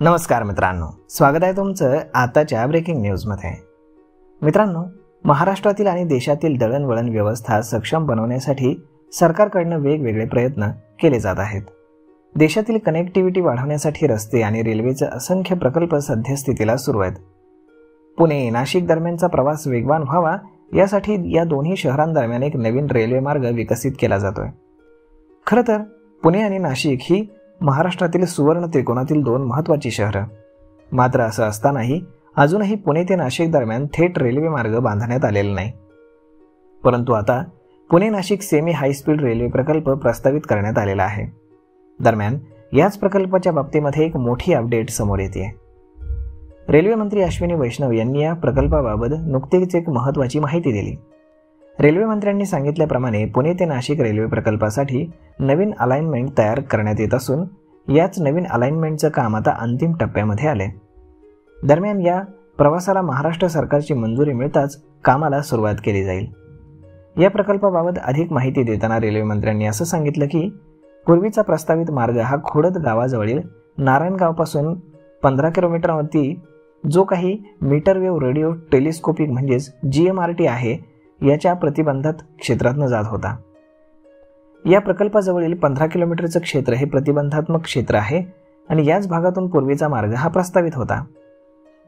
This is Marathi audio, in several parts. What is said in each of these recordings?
नमस्कार मित्रांनो, स्वागत आहे तुमचं आताच्या ब्रेकिंग न्यूजमध्ये। मित्रांनो, महाराष्ट्रातील आणि देशातील दळणवळण व्यवस्था सक्षम बनवण्यासाठी सरकारकडून वेगवेगळे प्रयत्न केले जात आहेत। देशातील कनेक्टिव्हिटी वाढवण्यासाठी रस्ते आणि रेल्वेचे असंख्य प्रकल्प सद्यस्थितीला सुरू आहेत। पुणे नाशिक दरम्यानचा प्रवास वेगवान व्हावा यासाठी या दोन्ही शहरांदरम्यान एक नवीन रेल्वे मार्ग विकसित केला जातोय। खरं तर पुणे आणि नाशिक ही महाराष्ट्रातील सुवर्ण त्रिकोणातील दोन महत्त्वाची शहरं। मात्र असं असतानाही अजूनही पुणे ते नाशिक दरम्यान थेट रेल्वे मार्ग बांधण्यात आलेला नाही। परंतु आता Pune Nashik semi high speed railway प्रकल्प प्रस्तावित करण्यात आलेला आहे। दरम्यान याच प्रकल्पाच्या बाबतीमध्ये एक मोठी अपडेट समोर येते। रेल्वे मंत्री अश्विनी वैष्णव यांनी या प्रकल्पाबाबत नुकतीच एक महत्त्वाची माहिती दिली। रेल्वे मंत्र्यांनी सांगितल्याप्रमाणे पुणे ते नाशिक रेल्वे प्रकल्पासाठी नवीन अलाइनमेंट तयार करण्यात येत असून याच नवीन अलाइनमेंटचं काम आता अंतिम टप्प्यामध्ये आले। दरम्यान या प्रवासाला महाराष्ट्र सरकारची मंजुरी मिळताच कामाला सुरुवात केली जाईल। या प्रकल्पाबाबत अधिक माहिती देताना रेल्वे मंत्र्यांनी असं सांगितलं की पूर्वीचा प्रस्तावित मार्ग हा खोडद गावाजवळील नारायणगावपासून 15 किलोमीटरवरती जो काही मीटर वेव्ह रेडिओ टेलिस्कोपिक म्हणजेच GMRT आहे याच्या प्रतिबंधित क्षेत्रातून जात होता। या प्रकल्पाजवळील 15 किलोमीटरचं क्षेत्र हे प्रतिबंधात्मक क्षेत्र आहे आणि याच भागातून पूर्वीचा मार्ग हा प्रस्तावित होता।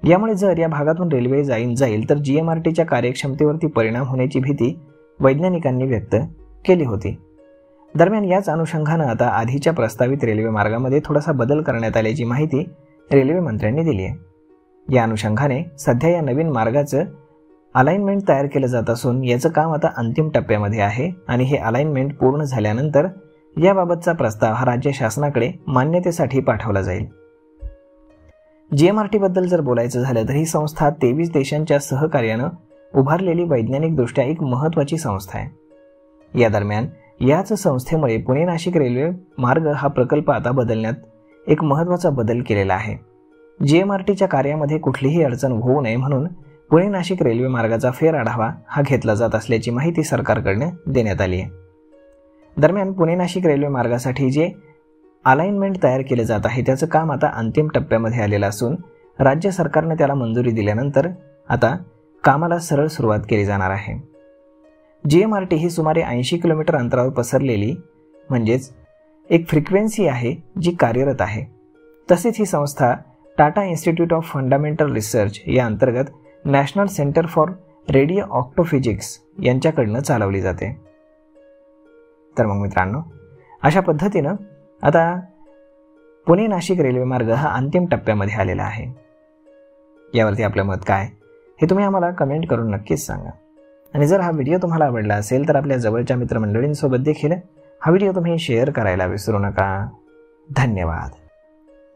यामुळे जर या भागातून रेल्वे जाईल तर GMRTच्या कार्यक्षमतेवरती परिणाम होण्याची भीती वैज्ञानिकांनी व्यक्त केली होती। दरम्यान याच अनुषंगाने आता आधीच्या प्रस्तावित रेल्वे मार्गामध्ये थोडासा बदल करण्यात आल्याची माहिती रेल्वे मंत्र्यांनी दिली आहे। या अनुषंगाने सध्या या नवीन मार्गाचं अलाइनमेंट तयार केलं जात असून याचं काम आता अंतिम टप्प्यामध्ये आहे आणि हे अलाइनमेंट पूर्ण झाल्यानंतर याबाबतचा प्रस्ताव हा राज्य शासनाकडे मान्यतेसाठी पाठवला जाईल। GMRT बद्दल जर बोलायचं झालं तर ही संस्था 23 देशांच्या सहकार्यानं उभारलेली वैज्ञानिकदृष्ट्या एक महत्त्वाची संस्था आहे। या दरम्यान याच संस्थेमुळे पुणे नाशिक रेल्वे मार्ग हा प्रकल्प आता बदलण्यात एक महत्त्वाचा बदल केलेला आहे। GMRTच्या कार्यामध्ये कुठलीही अडचण होऊ नये म्हणून पुणे नाशिक रेल्वे मार्गाचा फेरआढावा हा घेतला जात असल्याची माहिती सरकारकडून देण्यात आली आहे। दरम्यान पुणे नाशिक रेल्वे मार्गासाठी जे अलाइनमेंट तयार केले जात आहे त्याचं काम आता अंतिम टप्प्यामध्ये आलेलं असून राज्य सरकारने त्याला मंजुरी दिल्यानंतर आता कामाला सरळ सुरुवात केली जाणार आहे। GMRT ही सुमारे 80 किलोमीटर अंतरावर पसरलेली म्हणजेच एक फ्रिक्वेन्सी आहे जी कार्यरत आहे। तसेच ही संस्था Tata institute of fundamental research या अंतर्गत नॅशनल सेंटर फॉर रेडिओ ऑक्टोफिजिक्स यांच्याकडून चालवली जाते। तर मग मित्रांनो, अशा पद्धतीनं आता पुणे नाशिक रेल्वे मार्ग हा अंतिम टप्प्यामध्ये आलेला आहे। यावरती आपलं मत काय हे तुम्ही आम्हाला कमेंट करून नक्कीच सांगा आणि जर हा व्हिडिओ तुम्हाला आवडला असेल तर आपल्या जवळच्या मित्रमंडळींसोबत देखील हा व्हिडिओ तुम्ही शेअर करायला विसरू नका। धन्यवाद।